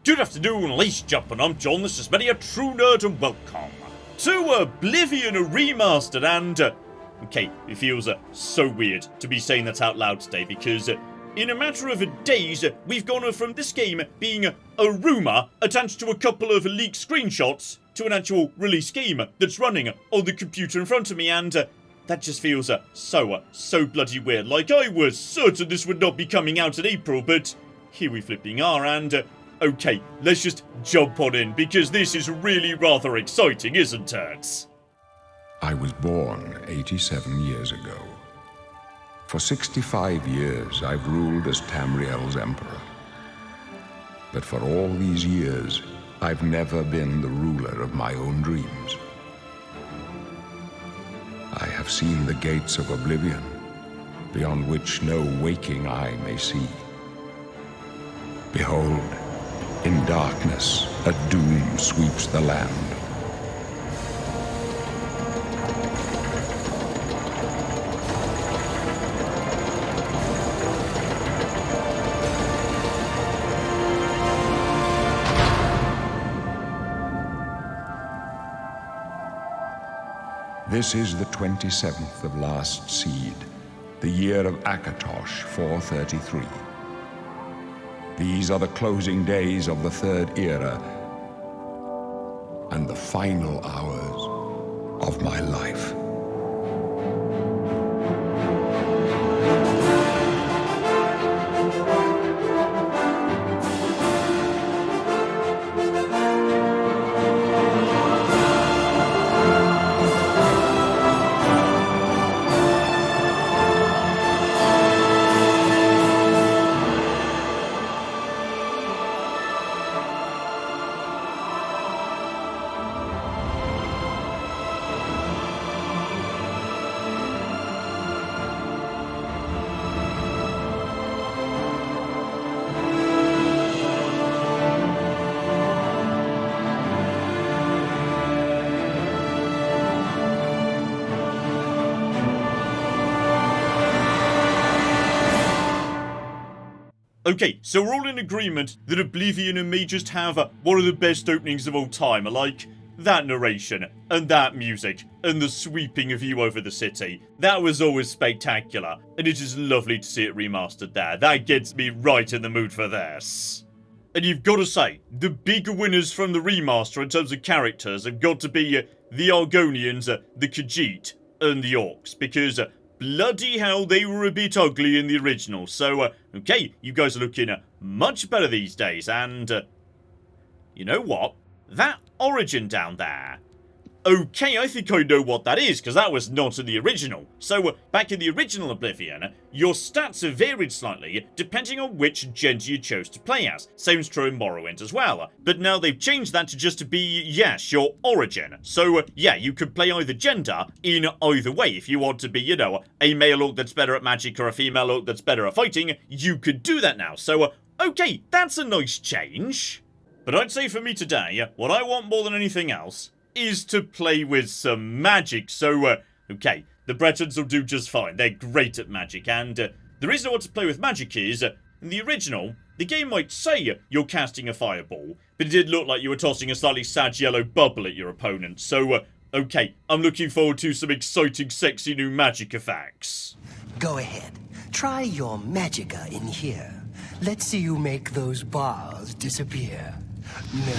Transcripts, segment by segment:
Good afternoon, ladies and gentlemen, I'm John, this is many a true nerd, and welcome to Oblivion Remastered, and, okay, it feels so weird to be saying that out loud today, because in a matter of days, we've gone from this game being a rumour attached to a couple of leaked screenshots to an actual release game that's running on the computer in front of me, and that just feels so bloody weird. Like, I was certain this would not be coming out in April, but here we flipping are, and okay, let's just jump on in, because this is really rather exciting, isn't it? I was born 87 years ago. For 65 years, I've ruled as Tamriel's emperor. But for all these years, I've never been the ruler of my own dreams. I have seen the gates of Oblivion, beyond which no waking eye may see. Behold, in darkness, a doom sweeps the land. This is the 27th of last seed, the year of Akatosh 433. These are the closing days of the Third Era and the final hours of my life. Okay, so we're all in agreement that Oblivion may just have one of the best openings of all time, like that narration, and that music, and the sweeping view over the city. That was always spectacular, and it is lovely to see it remastered there. That gets me right in the mood for this. And you've got to say, the big winners from the remaster in terms of characters have got to be the Argonians, the Khajiit, and the Orcs, because bloody hell, they were a bit ugly in the original. So, okay, you guys are looking much better these days, and you know what? That origin down there. Okay, I think I know what that is, because that was not in the original. So, back in the original Oblivion, your stats have varied slightly, depending on which gender you chose to play as. Same's true in Morrowind as well. But now they've changed that to just to be, yes, your origin. So, yeah, you could play either gender in either way. If you want to be, you know, a male orc that's better at magic or a female orc that's better at fighting, you could do that now. So, okay, that's a nice change. But I'd say for me today, what I want more than anything else is to play with some magic. So, okay, the Bretons will do just fine. They're great at magic, and the reason I want to play with magic is, in the original, the game might say you're casting a fireball, but it did look like you were tossing a slightly sad yellow bubble at your opponent. So, okay, I'm looking forward to some exciting, sexy new magic effects. Go ahead. Try your magicka in here. Let's see you make those bars disappear. No.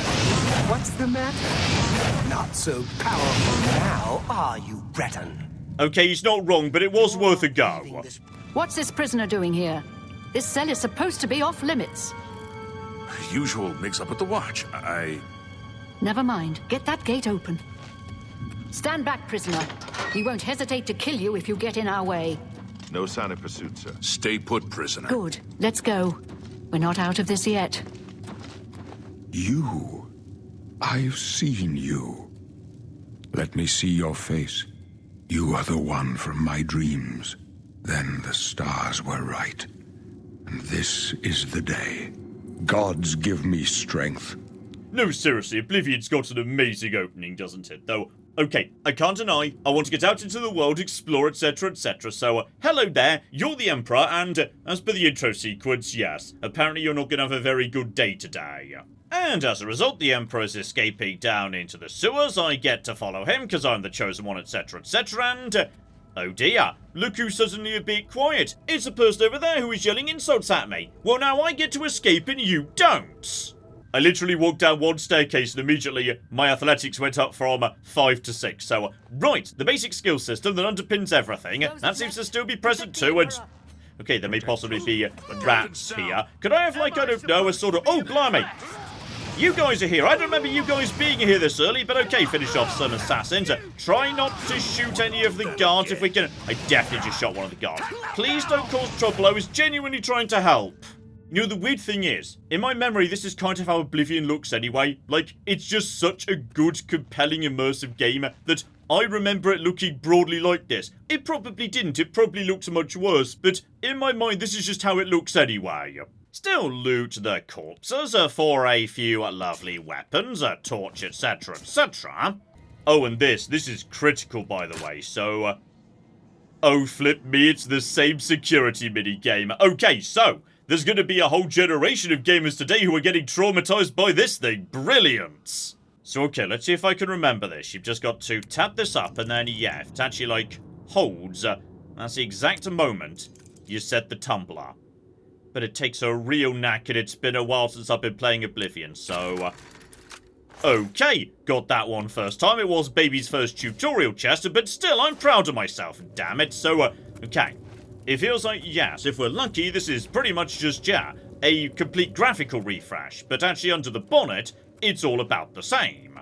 What's the matter? Not so powerful now, are you, Breton? Okay, he's not wrong, but it was worth a go. What's this prisoner doing here? This cell is supposed to be off limits. Usual mix-up at the watch. Never mind. Get that gate open. Stand back, prisoner. We won't hesitate to kill you if you get in our way. No sign of pursuit, sir. Stay put, prisoner. Good. Let's go. We're not out of this yet. You. I've seen you. Let me see your face. You are the one from my dreams. Then the stars were right. And this is the day. Gods give me strength. No, seriously, Oblivion's got an amazing opening, doesn't it? Though, okay, I can't deny, I want to get out into the world, explore, etc, etc, so, hello there, you're the Emperor, and, as per the intro sequence, yes, apparently you're not gonna have a very good day today. And as a result, the Emperor is escaping down into the sewers. I get to follow him because I'm the chosen one, etc, etc, and... oh dear, look who's suddenly a bit quiet. It's the person over there who is yelling insults at me. Well, now I get to escape and you don't. I literally walked down one staircase and immediately my athletics went up from 5 to 6. So, right, the basic skill system that underpins everything, that seems to still be present too, and... okay, there may possibly be rats here. Could I have, like, I don't know, a sort of... oh, blimey! You guys are here. I don't remember you guys being here this early, but okay, finish off some assassins. Try not to shoot any of the guards if we can. I definitely just shot one of the guards. Please don't cause trouble. I was genuinely trying to help. You know, the weird thing is, in my memory, this is kind of how Oblivion looks anyway. Like, it's just such a good, compelling, immersive game that I remember it looking broadly like this. It probably didn't. It probably looks much worse, but in my mind, this is just how it looks anyway. Still loot the corpses for a few lovely weapons, a torch, etc, etc. Oh, and this is critical, by the way, so... oh, flip me, it's the same security minigame. Okay, so, there's gonna be a whole generation of gamers today who are getting traumatized by this thing. Brilliant! So, okay, let's see if I can remember this. You've just got to tap this up, and then, yeah, if it actually, like, holds, that's the exact moment you set the tumbler. But it takes a real knack, and it's been a while since I've been playing Oblivion, so... okay, got that one first time. It was baby's first tutorial chest, but still, I'm proud of myself, damn it. So, okay. It feels like, yes, if we're lucky, this is pretty much just, yeah, a complete graphical refresh. But actually, under the bonnet, it's all about the same.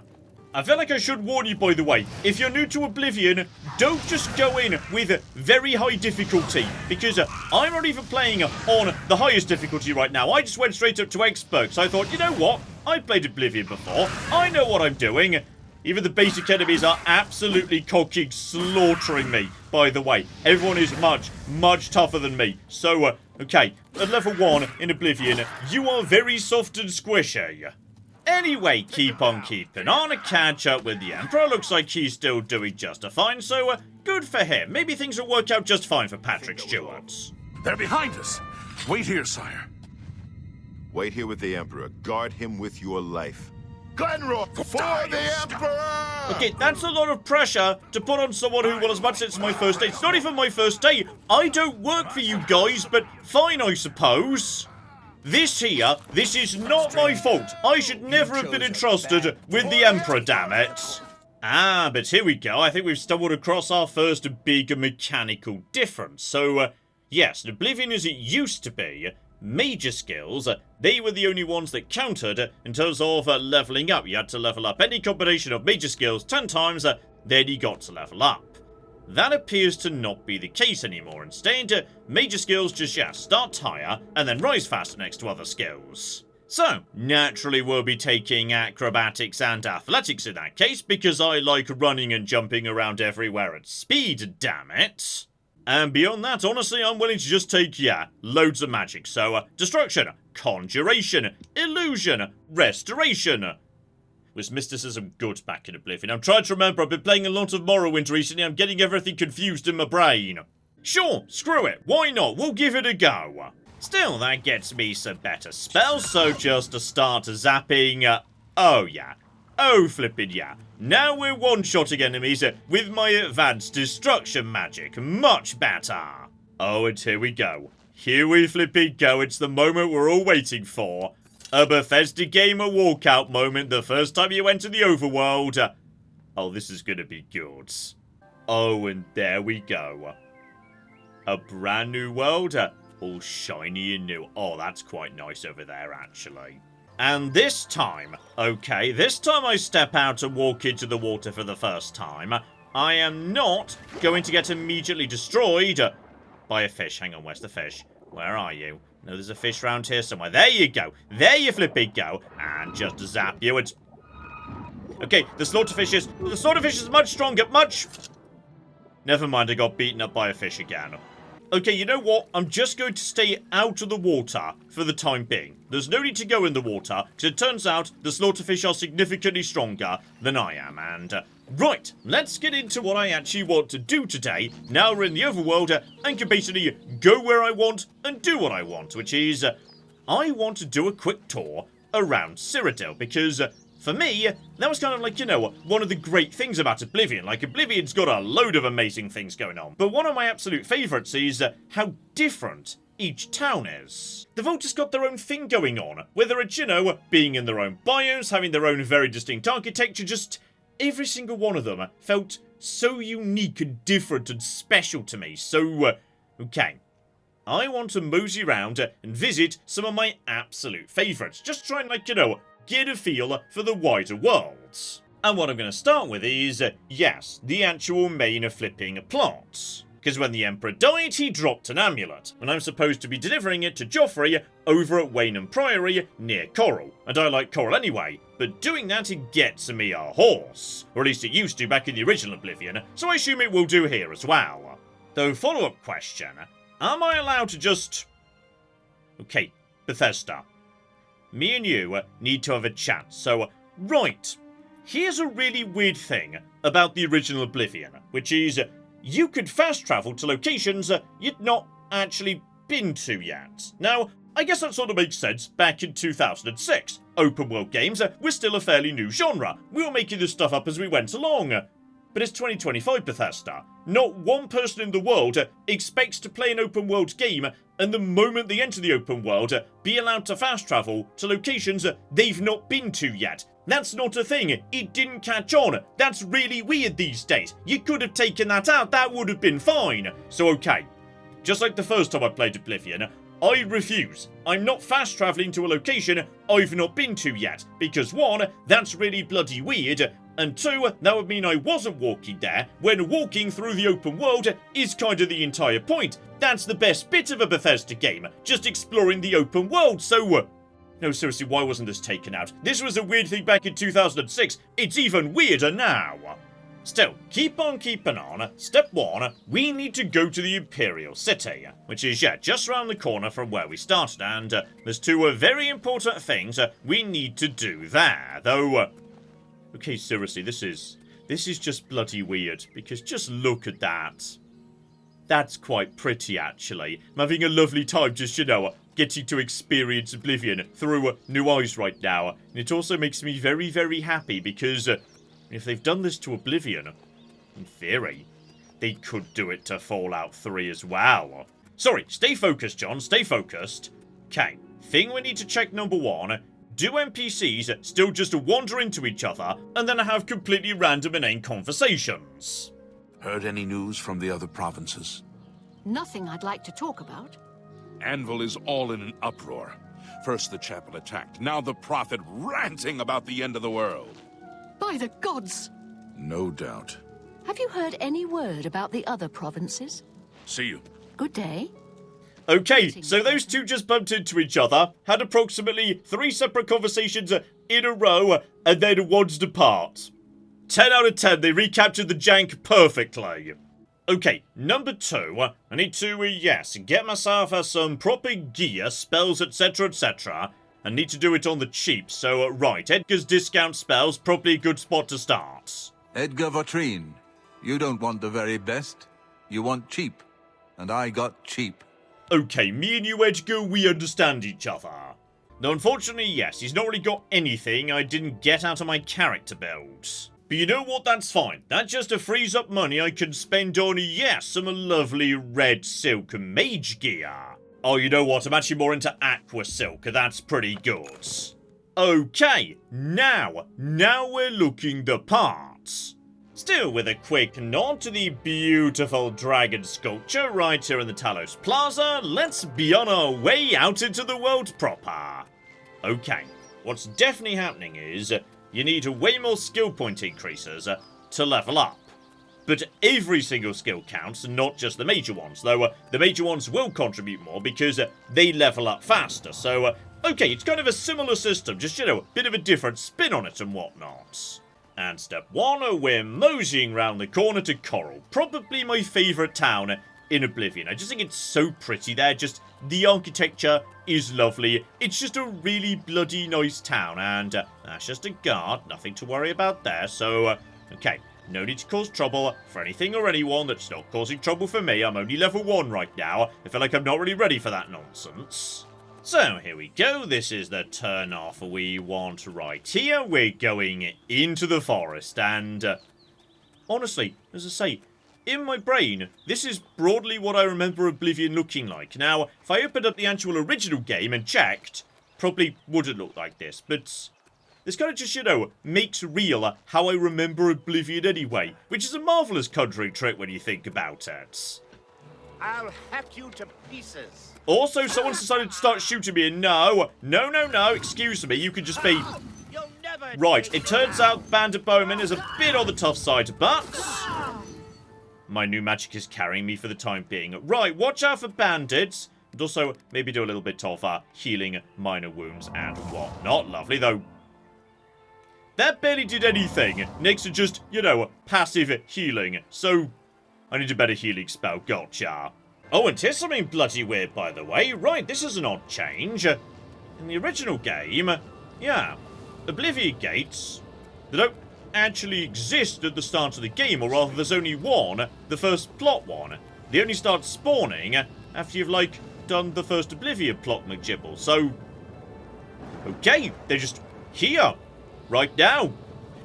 I feel like I should warn you, by the way, if you're new to Oblivion, don't just go in with very high difficulty, because I'm not even playing on the highest difficulty right now. I just went straight up to expert, so I thought, you know what? I've played Oblivion before. I know what I'm doing. Even the basic enemies are absolutely cocking, slaughtering me, by the way. Everyone is much, much tougher than me. So, okay, at level 1 in Oblivion, you are very soft and squishy. Anyway, keep on keeping on. A catch up with the Emperor. Looks like he's still doing just fine, so good for him. Maybe things will work out just fine for Patrick Stewart. They're behind us. Wait here, sire. Wait here with the Emperor. Guard him with your life. Glenroy for the Emperor! Okay, that's a lot of pressure to put on someone who, well, as much as it's my first day, it's not even my first day. I don't work for you guys, but fine, I suppose. This is not my fault. I should never have been entrusted with the Emperor, damn it. Ah, but here we go. I think we've stumbled across our first big mechanical difference. So, yes, in Oblivion as it used to be, major skills, they were the only ones that counted in terms of leveling up. You had to level up any combination of major skills 10 times, then you got to level up. That appears to not be the case anymore. Instead, major skills just, yeah, start higher and then rise faster next to other skills. So, naturally we'll be taking acrobatics and athletics in that case, because I like running and jumping around everywhere at speed, damn it. And beyond that, honestly, I'm willing to just take, yeah, loads of magic. So, destruction, conjuration, illusion, restoration. Was mysticism good back in Oblivion? I'm trying to remember. I've been playing a lot of Morrowind recently. I'm getting everything confused in my brain. Sure, screw it. Why not? We'll give it a go. Still, that gets me some better spells, so just to start zapping... oh, yeah. Oh, flippin' yeah. Now we're one-shotting enemies with my advanced destruction magic. Much better. Oh, and here we go. Here we flippin' go. It's the moment we're all waiting for. A Bethesda Gamer walkout moment the first time you enter the overworld. Oh, this is gonna be good. Oh, and there we go. A brand new world, all shiny and new. Oh, that's quite nice over there, actually. And this time, okay, this time I step out and walk into the water for the first time. I am not going to get immediately destroyed by a fish. Hang on, where's the fish? Where are you? No, there's a fish around here somewhere. There you go. There you flipping go. And just to zap you, it's... okay, the slaughterfish is much stronger. Much... never mind, I got beaten up by a fish again. Okay, you know what? I'm just going to stay out of the water for the time being. There's no need to go in the water, because it turns out the slaughterfish are significantly stronger than I am. And, right, let's get into what I actually want to do today. Now we're in the overworld, and can basically go where I want and do what I want, which is, I want to do a quick tour around Cyrodiil, because for me, that was kind of like, one of the great things about Oblivion. Like, Oblivion's got a load of amazing things going on, but one of my absolute favourites is how different each town is. They've all just got their own thing going on, whether it's, being in their own biomes, having their own very distinct architecture, just every single one of them felt so unique and different and special to me. So, okay. I want to mosey around and visit some of my absolute favourites. Just try and, get a feel for the wider worlds. And what I'm going to start with is, yes, the actual main flipping plot. Because when the Emperor died, he dropped an amulet, and I'm supposed to be delivering it to Jauffre over at Waynham Priory near Chorrol. And I like Chorrol anyway, but doing that it gets me a horse. Or at least it used to back in the original Oblivion, so I assume it will do here as well. Though, follow-up question, am I allowed to just... Okay, Bethesda. Me and you need to have a chat, so... Right, here's a really weird thing about the original Oblivion, which is... You could fast travel to locations you'd not actually been to yet. Now, I guess that sort of makes sense back in 2006. Open world games were still a fairly new genre. We were making this stuff up as we went along. But it's 2025 Bethesda. Not one person in the world expects to play an open world game and the moment they enter the open world, be allowed to fast travel to locations they've not been to yet. That's not a thing. It didn't catch on. That's really weird these days. You could have taken that out. That would have been fine. So okay, just like the first time I played Oblivion, I refuse. I'm not fast traveling to a location I've not been to yet. Because one, that's really bloody weird. And two, that would mean I wasn't walking there, when walking through the open world is kind of the entire point. That's the best bit of a Bethesda game, just exploring the open world, so... No, seriously, why wasn't this taken out? This was a weird thing back in 2006, it's even weirder now. Still, keep on keeping on. Step 1, we need to go to the Imperial City, which is, just around the corner from where we started, and there's two very important things we need to do there, though... Okay, seriously, this is just bloody weird, because just look at that. That's quite pretty, actually. I'm having a lovely time just, getting to experience Oblivion through new eyes right now. And it also makes me very, very happy, because if they've done this to Oblivion, in theory, they could do it to Fallout 3 as well. Sorry, stay focused, John, stay focused. Okay, thing we need to check number 1... Do NPCs still just wander into each other and then have completely random inane conversations? Heard any news from the other provinces? Nothing I'd like to talk about. Anvil is all in an uproar. First the chapel attacked, now the prophet ranting about the end of the world. By the gods! No doubt. Have you heard any word about the other provinces? See you. Good day. Okay, so those two just bumped into each other, had approximately 3 separate conversations in a row, and then one's depart. 10 out of 10, they recaptured the jank perfectly. Okay, number 2, I need to, get myself some proper gear, spells, etc, etc. I need to do it on the cheap, so, right, Edgar's discount spells, probably a good spot to start. Edgar Vatrine, you don't want the very best, you want cheap, and I got cheap. Okay, me and you, Edgar, we understand each other. Though unfortunately, yes, he's not really got anything I didn't get out of my character build. But you know what, that's fine. That just frees up money I can spend on, some lovely red silk mage gear. Oh, you know what, I'm actually more into aqua silk, that's pretty good. Okay, now we're looking the part. Still with a quick nod to the beautiful dragon sculpture right here in the Talos Plaza, let's be on our way out into the world proper. Okay, what's definitely happening is you need way more skill point increases to level up. But every single skill counts, not just the major ones, though the major ones will contribute more because they level up faster. So, okay, it's kind of a similar system, just, a bit of a different spin on it and whatnot. And step 1, we're moseying round the corner to Chorrol, probably my favourite town in Oblivion. I just think it's so pretty there, just the architecture is lovely. It's just a really bloody nice town, and that's just a guard, nothing to worry about there, so, okay, no need to cause trouble for anything or anyone that's not causing trouble for me. I'm only level 1 right now. I feel like I'm not really ready for that nonsense. So here we go, this is the turn-off we want right here. We're going into the forest, and honestly, as I say, in my brain, this is broadly what I remember Oblivion looking like. Now, if I opened up the actual original game and checked, probably wouldn't look like this, but this kind of just, you know, makes real how I remember Oblivion anyway, which is a marvellous conjuring trick when you think about it. I'll hack you to pieces. Also, someone's decided to start shooting me, and no, excuse me, you could just be... You'll never Right, it turns out Bandit Bowman is a bit on the tough side, but my new magic is carrying me for the time being. Right, watch out for bandits, and also maybe do a little bit of healing minor wounds and whatnot. Lovely, though. That barely did anything next to just, you know, passive healing, so I need a better healing spell. Gotcha. Oh, and here's something bloody weird, by the way. Right, this is an odd change. In the original game, yeah, Oblivion gates, they don't actually exist at the start of the game, or rather there's only one, the first plot one. They only start spawning after you've, like, done the first Oblivion plot McGibble. So, okay, they're just here, right now.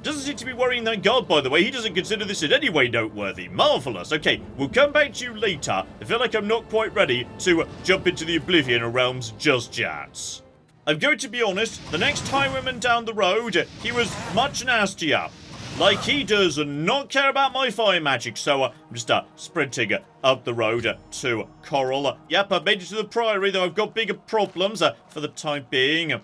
Doesn't seem to be worrying that god, by the way. He doesn't consider this in any way noteworthy. Marvellous. Okay, we'll come back to you later. I feel like I'm not quite ready to jump into the Oblivion realms just yet. I'm going to be honest, the next highwayman down the road, he was much nastier. Like, he does not care about my fire magic, so I'm just sprinting up the road to Chorrol. Yep, I've made it to the Priory, though I've got bigger problems for the time being. Kind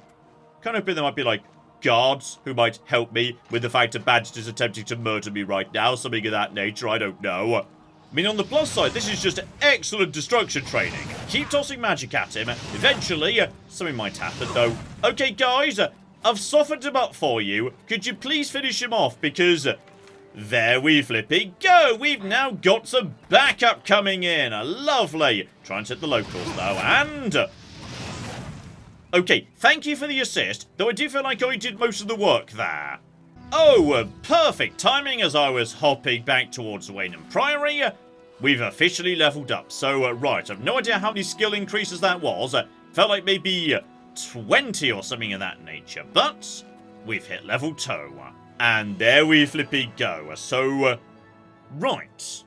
of hoping there might be, like, guards who might help me with the fact that Bandit is attempting to murder me right now, something of that nature, I don't know. I mean, on the plus side, this is just excellent destruction training. Keep tossing magic at him. Eventually, something might happen, though. Okay, guys, I've softened him up for you. Could you please finish him off? Because there we flipping go. We've now got some backup coming in. Lovely. Try and hit the locals, though, and okay, thank you for the assist, though I do feel like I did most of the work there. Oh, perfect timing as I was hopping back towards Waynham Priory. We've officially leveled up, so right, I've no idea how many skill increases that was. Felt like maybe 20 or something of that nature, but we've hit level 2. And there we flipping go. So, right.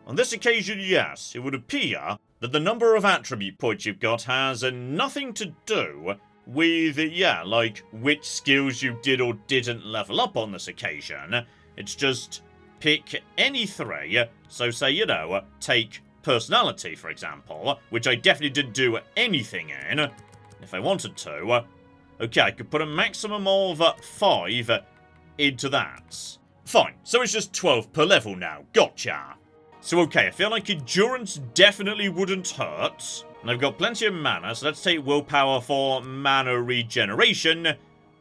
On this occasion, yes, it would appear that the number of attribute points you've got has nothing to do with, yeah, like, which skills you did or didn't level up on this occasion. It's just pick any 3, so say, you know, take personality, for example, which I definitely didn't do anything in. If I wanted to, okay, I could put a maximum of 5 into that. Fine, so it's just 12 per level now. Gotcha. So, okay, I feel like endurance definitely wouldn't hurt. And I've got plenty of mana, so let's take willpower for mana regeneration.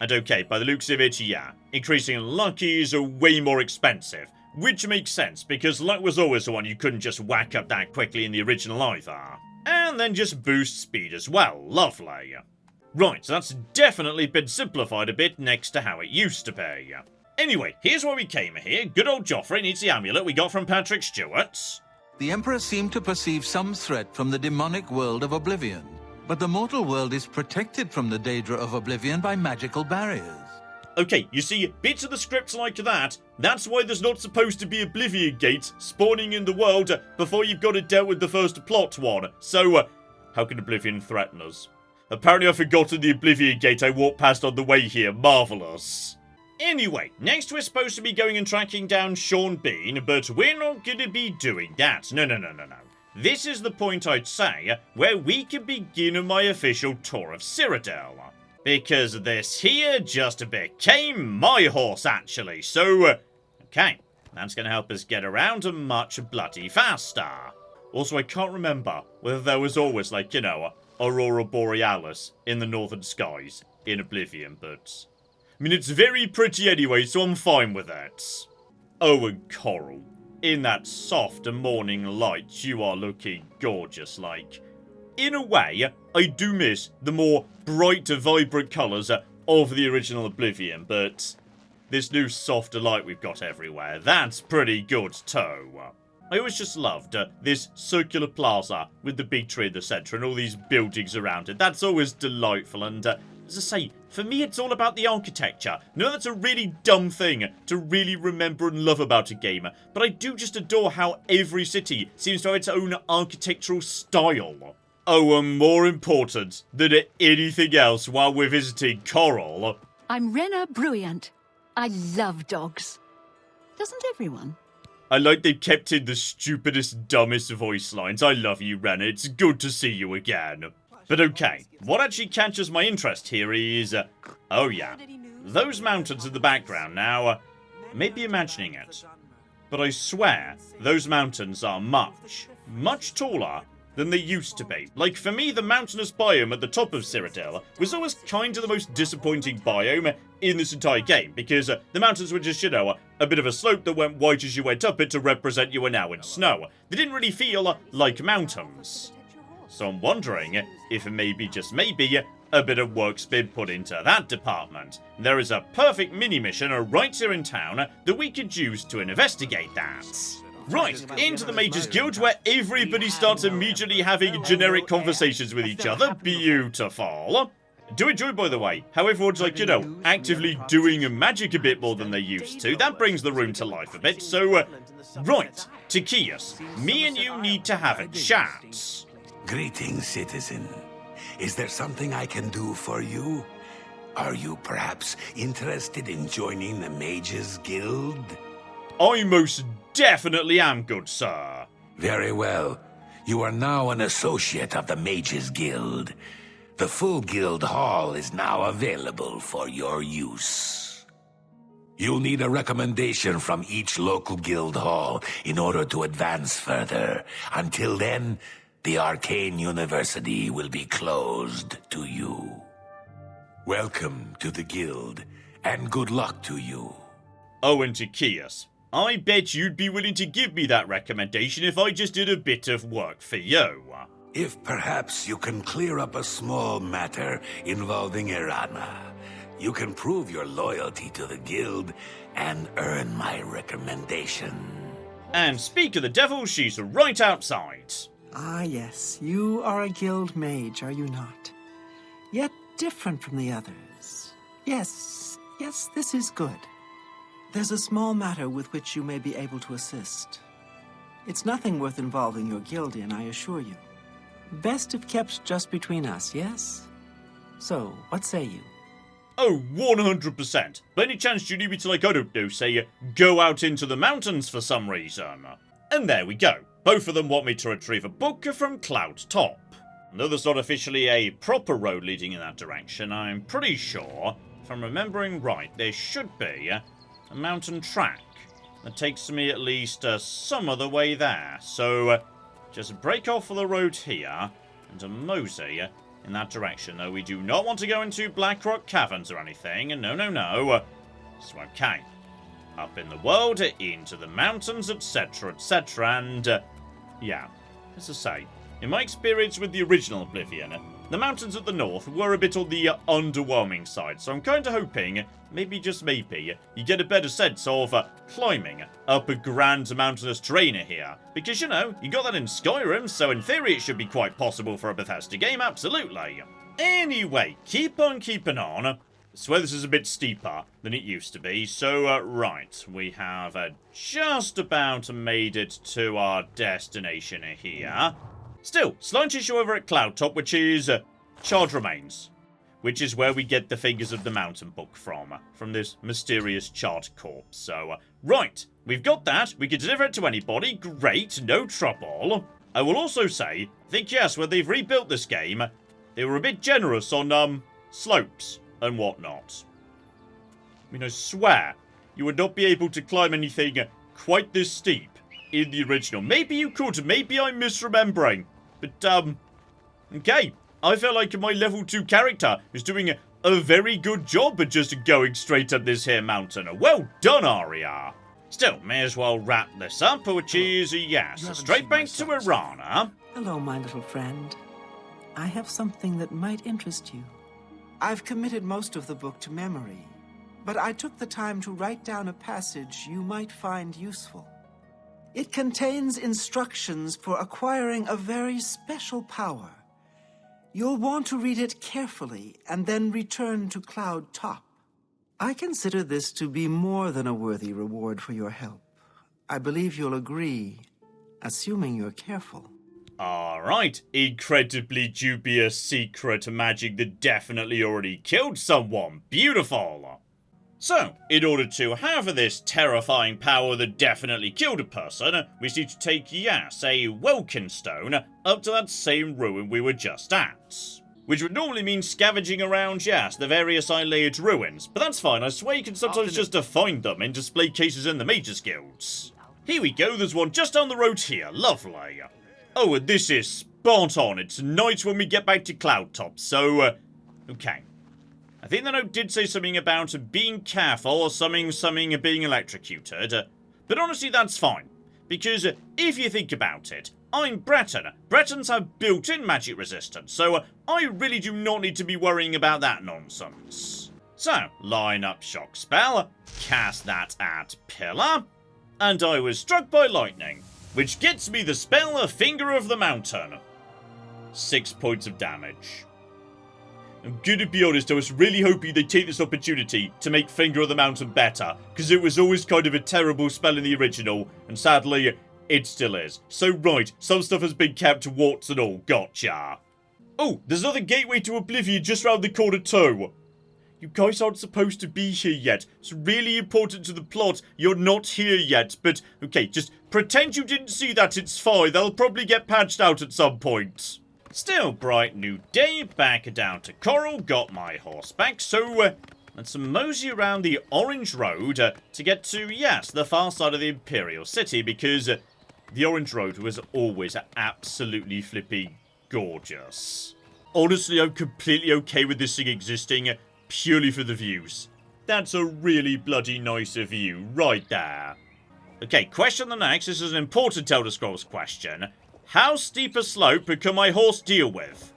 And okay, by the looks of it, yeah, increasing luck is way more expensive. Which makes sense, because luck was always the one you couldn't just whack up that quickly in the original either. And then just boost speed as well. Lovely. Right, so that's definitely been simplified a bit next to how it used to be. Anyway, here's why we came here. Good old Jauffre needs the amulet we got from Patrick Stewart. The Emperor seemed to perceive some threat from the demonic world of Oblivion. But the mortal world is protected from the danger of Oblivion by magical barriers. Okay, you see, bits of the script like that, that's why there's not supposed to be Oblivion gates spawning in the world before you've got it dealt with the first plot one. So, how can Oblivion threaten us? Apparently I've forgotten the Oblivion gate I walked past on the way here. Marvellous. Anyway, next we're supposed to be going and tracking down Sean Bean, but we're not going to be doing that. No. This is the point, I'd say, where we can begin my official tour of Cyrodiil. Because this here just became my horse, actually. So, okay, that's going to help us get around much bloody faster. Also, I can't remember whether there was always, like, you know, Aurora Borealis in the northern skies in Oblivion, but I mean, it's very pretty anyway, so I'm fine with it. Oh, and Chorrol, in that soft morning light, you are looking gorgeous, like. In a way, I do miss the more bright, vibrant colours of the original Oblivion, but this new softer light we've got everywhere, that's pretty good too. I always just loved this circular plaza with the big tree in the centre and all these buildings around it. That's always delightful, and as I say, for me it's all about the architecture. No, that's a really dumb thing to really remember and love about a game, but I do just adore how every city seems to have its own architectural style. Oh, and more important than anything else while we're visiting Chorrol. I'm Rena Bruyant. I love dogs. Doesn't everyone? I like they've kept in the stupidest, dumbest voice lines. I love you, Rena. It's good to see you again. But okay, what actually catches my interest here is... oh yeah, those mountains in the background. Now, maybe imagining it, but I swear those mountains are much, much taller than they used to be. Like, for me, the mountainous biome at the top of Cyrodiil was always kind of the most disappointing biome in this entire game, because the mountains were just, you know, a bit of a slope that went white as you went up it to represent you were now in snow. They didn't really feel like mountains. So I'm wondering if maybe, just maybe, a bit of work's been put into that department. There is a perfect mini-mission right here in town that we could use to investigate that. Right, into the Mages Guild, where everybody starts immediately having generic conversations with each other. Beautiful. Do enjoy, by the way, how everyone's, like, you know, actively doing magic a bit more than they used to. That brings the room to life a bit. So, right, Takias, me and you need to have a chat. Greetings, citizen. Is there something I can do for you? Are you perhaps interested in joining the Mages Guild? I most definitely am, good sir. Very well. You are now an associate of the Mages Guild. The full guild hall is now available for your use. You'll need a recommendation from each local guild hall in order to advance further. Until then, the Arcane University will be closed to you. Welcome to the guild, and good luck to you. Oh, and Takias, I bet you'd be willing to give me that recommendation if I just did a bit of work for you. If perhaps you can clear up a small matter involving Irana, you can prove your loyalty to the guild and earn my recommendation. And speak of the devil, she's right outside. Ah, yes, you are a guild mage, are you not? Yet different from the others. Yes, this is good. There's a small matter with which you may be able to assist. It's nothing worth involving your guild in, I assure you. Best if kept just between us, yes? So, what say you? Oh, 100%. By any chance do you need me to, like, I don't know, say, go out into the mountains for some reason? And there we go. Both of them want me to retrieve a book from Cloud Top. Though there's not officially a proper road leading in that direction, I'm pretty sure, if I'm remembering right, there should be a mountain track that takes me at least some of the way there. So, just break off of the road here and a mosey in that direction. Though we do not want to go into Blackrock Caverns or anything. No. So, okay. Up in the world, into the mountains, etc., and, yeah, as I say, in my experience with the original Oblivion, the mountains at the north were a bit on the underwhelming side, so I'm kind of hoping, maybe just maybe, you get a better sense of climbing up a grand mountainous terrain here. Because, you know, you got that in Skyrim, so in theory it should be quite possible for a Bethesda game, absolutely. Anyway, keep on keeping on. I swear this is a bit steeper than it used to be, so, right, we have just about made it to our destination here. Still, slight issue over at Cloud Top, which is Charred Remains, which is where we get the Fingers of the Mountain book from this mysterious charred corpse. So, right, we've got that, we can deliver it to anybody, great, no trouble. I will also say, I think yes, when they've rebuilt this game, they were a bit generous on, slopes and whatnot. I mean, I swear, you would not be able to climb anything quite this steep in the original. Maybe you could, maybe I'm misremembering. But, okay. I feel like my level 2 character is doing a very good job at just going straight up this here mountain. Well done, Arya. Still, may as well wrap this up, which is, yes, straight back to Irana. Hello, my little friend. I have something that might interest you. I've committed most of the book to memory, but I took the time to write down a passage you might find useful. It contains instructions for acquiring a very special power. You'll want to read it carefully and then return to Cloud Top. I consider this to be more than a worthy reward for your help. I believe you'll agree, assuming you're careful. Alright, incredibly dubious secret magic that definitely already killed someone. Beautiful! So, in order to have this terrifying power that definitely killed a person, we need to take, yes, a Welkin stone up to that same ruin we were just at. Which would normally mean scavenging around, yes, the various Ileid ruins. But that's fine, I swear you can sometimes just find them in display cases in the Mages Guilds. Here we go, there's one just down the road here, lovely. Oh, and this is spot on, it's night when we get back to Cloud Top, so, okay. I think the note did say something about being careful or something being electrocuted. But honestly, that's fine. Because if you think about it, I'm Breton. Bretons have built-in magic resistance, so I really do not need to be worrying about that nonsense. So, line up shock spell, cast that at pillar, and I was struck by lightning, which gets me the spell Finger of the Mountain. 6 points of damage. I'm gonna be honest, I was really hoping they'd take this opportunity to make Finger of the Mountain better, because it was always kind of a terrible spell in the original, and sadly, it still is. So right, some stuff has been kept, warts and all, gotcha. Oh, there's another gateway to Oblivion just round the corner too. You guys aren't supposed to be here yet. It's really important to the plot, you're not here yet, but okay, just pretend you didn't see that, it's fine, they'll probably get patched out at some point. Still bright new day, back down to Chorrol, got my horse back, so let's mosey around the Orange Road to get to, yes, the far side of the Imperial City, because the Orange Road was always absolutely flipping gorgeous. Honestly, I'm completely okay with this thing existing purely for the views. That's a really bloody nice view right there. Okay, question the next, this is an important Elder Scrolls question. How steep a slope can my horse deal with?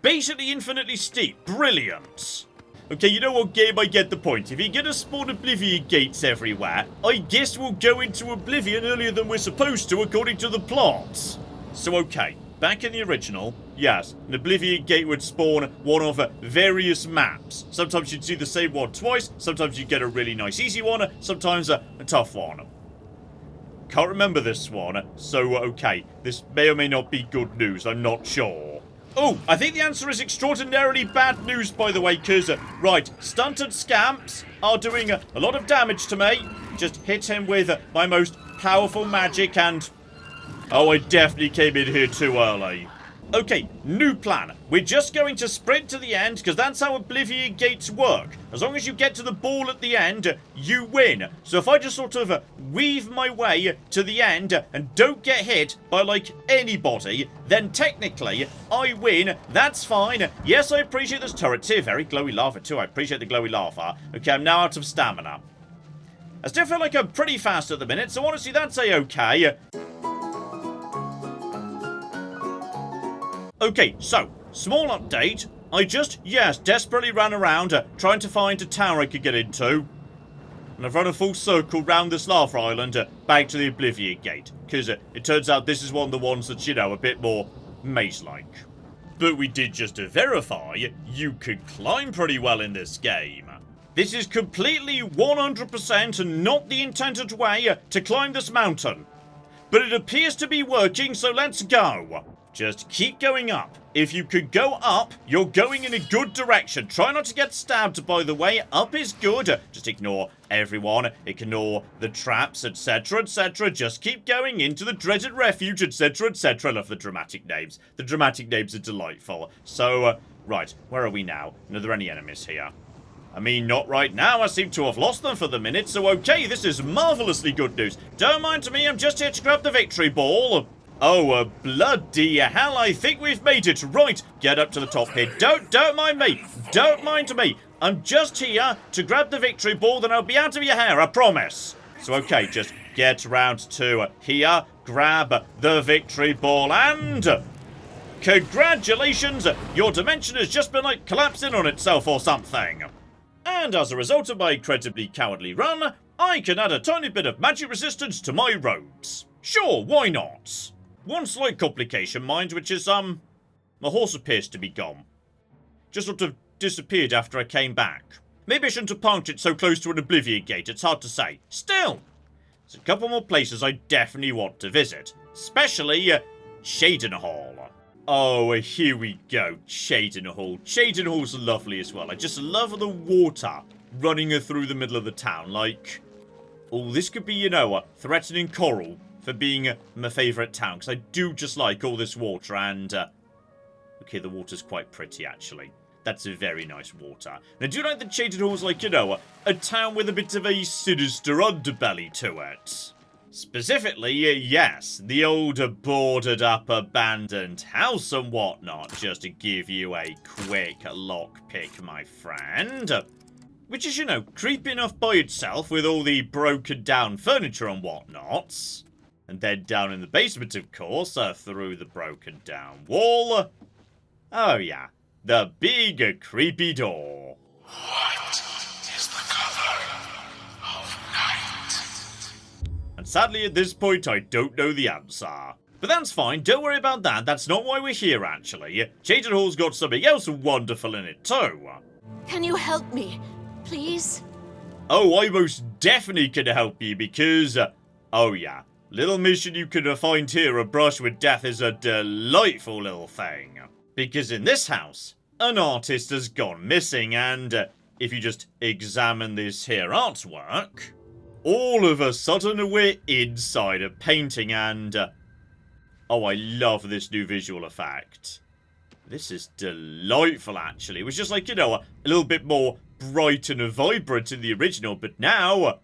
Basically infinitely steep. Brilliant. Okay, you know what, game? I get the point. If you're gonna spawn Oblivion gates everywhere, I guess we'll go into Oblivion earlier than we're supposed to according to the plot. So okay, back in the original, yes, an Oblivion gate would spawn one of various maps. Sometimes you'd see the same one twice, sometimes you'd get a really nice easy one, sometimes a tough one. Can't remember this one, so okay, this may or may not be good news, I'm not sure. Oh, I think the answer is extraordinarily bad news, by the way, because, right, stunted scamps are doing a lot of damage to me. Just hit him with my most powerful magic and... oh, I definitely came in here too early. Okay, new plan. We're just going to sprint to the end, because that's how Oblivion gates work. As long as you get to the ball at the end, you win. So if I just sort of weave my way to the end and don't get hit by, like, anybody, then technically I win. That's fine. Yes, I appreciate this turret here. Very glowy lava too. I appreciate the glowy lava. Okay, I'm now out of stamina. I still feel like I'm pretty fast at the minute, so honestly, that's a-okay. Okay, so, small update. I just, yes, desperately ran around trying to find a tower I could get into. And I've run a full circle round this lava island back to the Oblivion Gate. Because it turns out this is one of the ones that's, you know, a bit more maze-like. But we did just verify you could climb pretty well in this game. This is completely 100% not the intended way to climb this mountain. But it appears to be working, so let's go. Just keep going up. If you could go up, you're going in a good direction. Try not to get stabbed, by the way. Up is good. Just ignore everyone. Ignore the traps, etc., etc. Just keep going into the dreaded refuge, etc., etc. I love the dramatic names. The dramatic names are delightful. So, right, where are we now? Are there any enemies here? I mean, not right now. I seem to have lost them for the minute. So, okay, this is marvelously good news. Don't mind me. I'm just here to grab the victory ball. Oh, bloody hell, I think we've made it. Right, get up to the top here. Don't mind me. Don't mind me. I'm just here to grab the victory ball, then I'll be out of your hair, I promise. So, okay, just get round to here, grab the victory ball, and... congratulations! Your dimension has just been, like, collapsing on itself or something. And as a result of my incredibly cowardly run, I can add a tiny bit of magic resistance to my robes. Sure, why not? One slight complication, mind, which is, my horse appears to be gone. Just sort of disappeared after I came back. Maybe I shouldn't have parked it so close to an Oblivion gate, it's hard to say. Still, there's a couple more places I definitely want to visit. Especially, Cheydinhal. Oh, here we go, Cheydinhal. Cheydinhal's lovely as well. I just love the water running through the middle of the town. Like, oh, this could be, you know, threatening Chorrol for being my favourite town. Because I do just like all this water and, okay, the water's quite pretty, actually. That's a very nice water. And I do like that Cheydinhal's like, you know, a town with a bit of a sinister underbelly to it. Specifically, yes, the old boarded up abandoned house and whatnot, just to give you a quick lockpick, my friend. Which is, you know, creepy enough by itself with all the broken down furniture and whatnot. And then down in the basement, of course, through the broken down wall. Oh yeah, the big creepy door. What is the color of night? And sadly, at this point, I don't know the answer. But that's fine, don't worry about that, that's not why we're here, actually. Cheydinhal's got something else wonderful in it, too. Can you help me, please? Oh, I most definitely can help you, because, oh yeah, little mission you can find here, A Brush with Death, is a delightful little thing. Because in this house, an artist has gone missing, and if you just examine this here artwork, all of a sudden we're inside a painting, and oh, I love this new visual effect. This is delightful, actually. It was just like, you know, a little bit more bright and vibrant in the original, but now,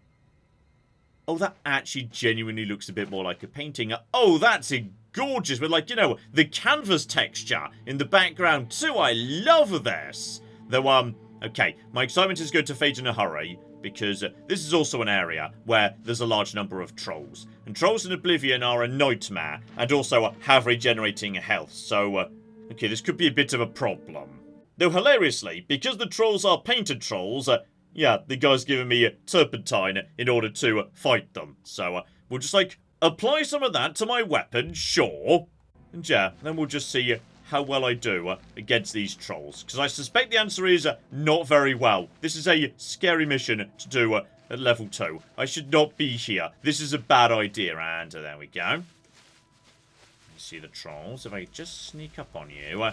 oh, that actually genuinely looks a bit more like a painting. Oh, that's gorgeous with, like, you know, the canvas texture in the background too. I love this. Though, okay, my excitement is going to fade in a hurry, because this is also an area where there's a large number of trolls. And trolls in Oblivion are a nightmare, and also have regenerating health, so, okay, this could be a bit of a problem. Though hilariously, because the trolls are painted trolls, yeah, the guy's giving me turpentine in order to fight them. So, we'll just, like, apply some of that to my weapon, sure. And yeah, then we'll just see how well I do against these trolls. Because I suspect the answer is not very well. This is a scary mission to do at level 2. I should not be here. This is a bad idea. And there we go. You see the trolls. If I just sneak up on you,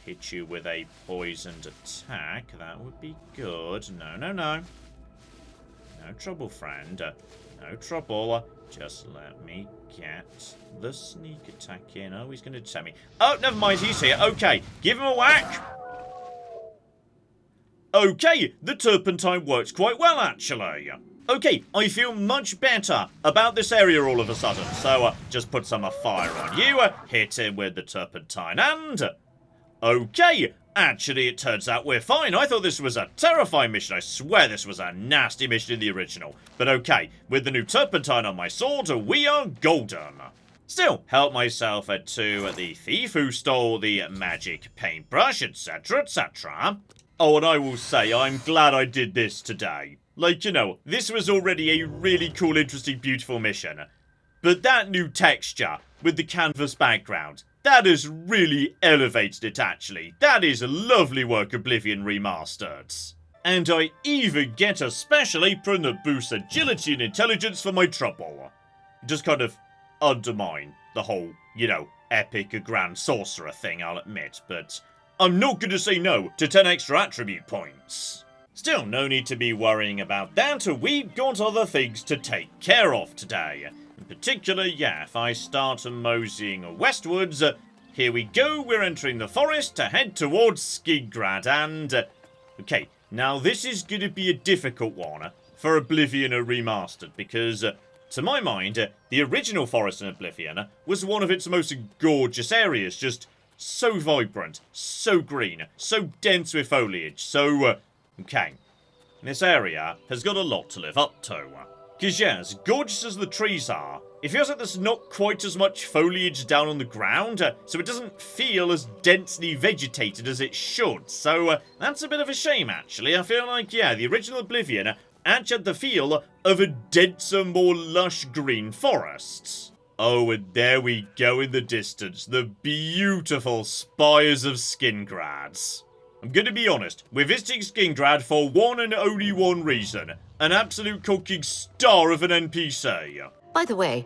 hit you with a poisoned attack, that would be good. No, no, no. No trouble, friend. No trouble. Just let me get the sneak attack in. Oh, he's going to attack me. Oh, never mind, he's here. Okay, give him a whack. Okay, the turpentine works quite well, actually. Okay, I feel much better about this area all of a sudden. So, just put some fire on you, hit him with the turpentine, and... okay, actually, it turns out we're fine. I thought this was a terrifying mission. I swear this was a nasty mission in the original. But okay, with the new turpentine on my sword, we are golden. Still, help myself to the thief who stole the magic paintbrush, etc., etc. Oh, and I will say, I'm glad I did this today. Like, you know, this was already a really cool, interesting, beautiful mission. But that new texture with the canvas background, that has really elevated it, actually. That is lovely work, Oblivion Remastered. And I even get a special apron that boosts agility and intelligence for my trouble. Just kind of undermine the whole, you know, epic grand sorcerer thing, I'll admit. But I'm not going to say no to 10 extra attribute points. Still, no need to be worrying about that. We've got other things to take care of today. In particular, yeah, if I start moseying westwards, here we go, we're entering the forest to head towards Skingrad, and... okay, now this is going to be a difficult one for Oblivion Remastered, because, to my mind, the original forest in Oblivion was one of its most gorgeous areas, just so vibrant, so green, so dense with foliage, so... okay, this area has got a lot to live up to. Because yeah, as gorgeous as the trees are, it feels like there's not quite as much foliage down on the ground, so it doesn't feel as densely vegetated as it should. So that's a bit of a shame, actually. I feel like, yeah, the original Oblivion actually had the feel of a denser, more lush green forest. Oh, and there we go in the distance, the beautiful spires of Skingrad. I'm gonna be honest, we're visiting Skingrad for one and only one reason. An absolute cooking star of an NPC. By the way,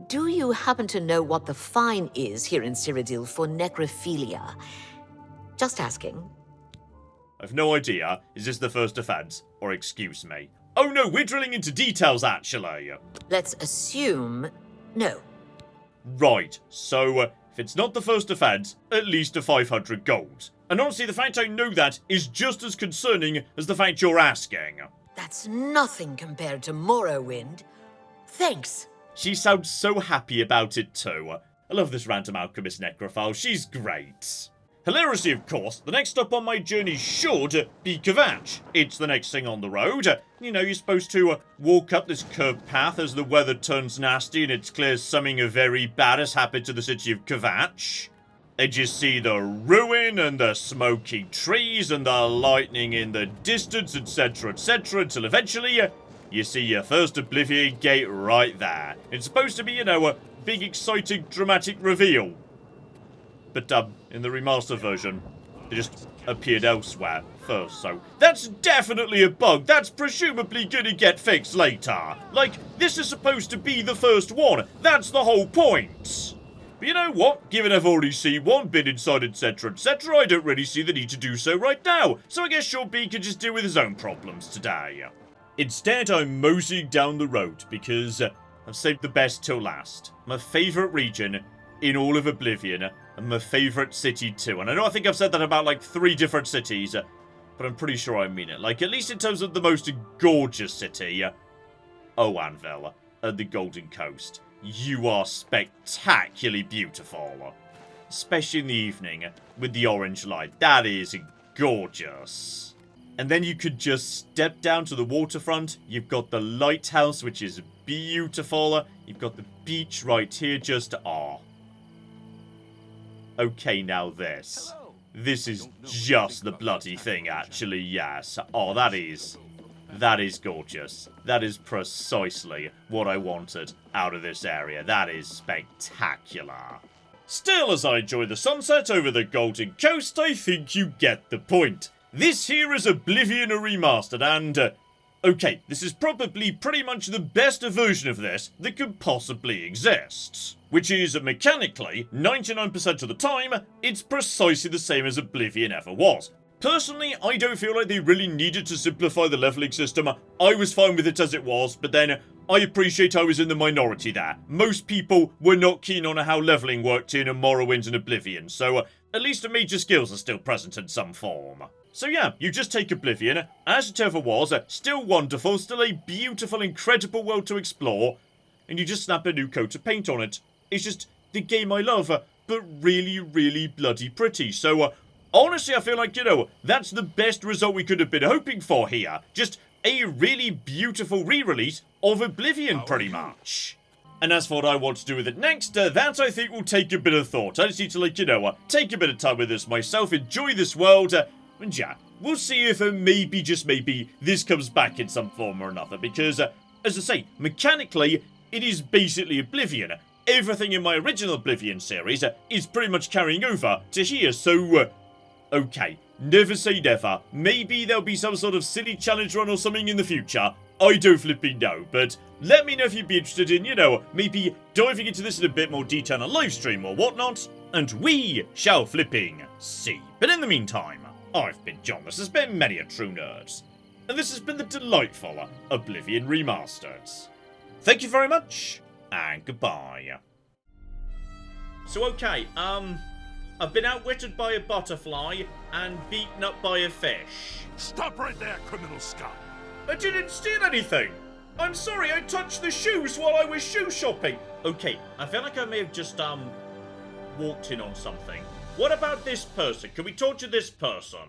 do you happen to know what the fine is here in Cyrodiil for necrophilia? Just asking. I've no idea. Is this the first offence? Or excuse me. Oh no, we're drilling into details actually. Let's assume no. Right, so if it's not the first offence, at least a 500 gold. And honestly, the fact I know that is just as concerning as the fact you're asking. That's nothing compared to Morrowind. Thanks. She sounds so happy about it too. I love this random alchemist necrophile, she's great. Hilariously, of course, the next stop on my journey should be Kvatch. It's the next thing on the road. You know, you're supposed to walk up this curved path as the weather turns nasty and it's clear something very bad has happened to the city of Kvatch. And you see the ruin and the smoking trees and the lightning in the distance, etc., etc., until eventually you see your first Oblivion gate right there. It's supposed to be, you know, a big, exciting, dramatic reveal. But in the remastered version, they just appeared elsewhere first, so that's definitely a bug. That's presumably gonna get fixed later. Like, this is supposed to be the first one. That's the whole point. But you know what? Given I've already seen one, been inside, etc., etc., I don't really see the need to do so right now. So I guess Sean B can just deal with his own problems today. Instead, I'm moseying down the road because I've saved the best till last. My favourite region in all of Oblivion, and my favourite city too. And I think I've said that about like 3 different cities, but I'm pretty sure I mean it. Like, at least in terms of the most gorgeous city, Anvil, and the Golden Coast. You are spectacularly beautiful. Especially in the evening, with the orange light. That is gorgeous. And then you could just step down to the waterfront. You've got the lighthouse, which is beautiful. You've got the beach right here, just okay, now this. This is just the bloody thing, actually, yes. Oh, that is gorgeous. That is precisely what I wanted out of this area. That is spectacular. Still, as I enjoy the sunset over the Golden Coast, I think you get the point. This here is Oblivion Remastered, and okay, this is probably pretty much the best version of this that could possibly exist. Which is, mechanically, 99% of the time, it's precisely the same as Oblivion ever was. Personally, I don't feel like they really needed to simplify the leveling system. I was fine with it as it was, but then I appreciate I was in the minority there. Most people were not keen on how leveling worked in Morrowind and Oblivion, so at least the major skills are still present in some form. So yeah, you just take Oblivion, as it ever was, still wonderful, still a beautiful, incredible world to explore, and you just snap a new coat of paint on it. It's just the game I love, but really, really bloody pretty. So, honestly, I feel like, you know, that's the best result we could have been hoping for here. Just a really beautiful re-release of Oblivion, pretty much. And as for what I want to do with it next, that I think will take a bit of thought. I just need to, like, you know, take a bit of time with this myself, enjoy this world, and yeah, we'll see if maybe, just maybe, this comes back in some form or another. Because, as I say, mechanically, it is basically Oblivion. Everything in my original Oblivion series is pretty much carrying over to here, so, okay, never say never. Maybe there'll be some sort of silly challenge run or something in the future. I don't flipping know, but let me know if you'd be interested in, you know, maybe diving into this in a bit more detail on a live stream or whatnot, and we shall flipping see. But in the meantime, I've been John, this has been Many a True Nerds, and this has been the delightful Oblivion Remastered. Thank you very much, and goodbye. So okay, I've been outwitted by a butterfly and beaten up by a fish. Stop right there, criminal scum! I didn't steal anything! I'm sorry, I touched the shoes while I was shoe shopping! Okay, I feel like I may have just, walked in on something. What about this person? Can we talk to this person?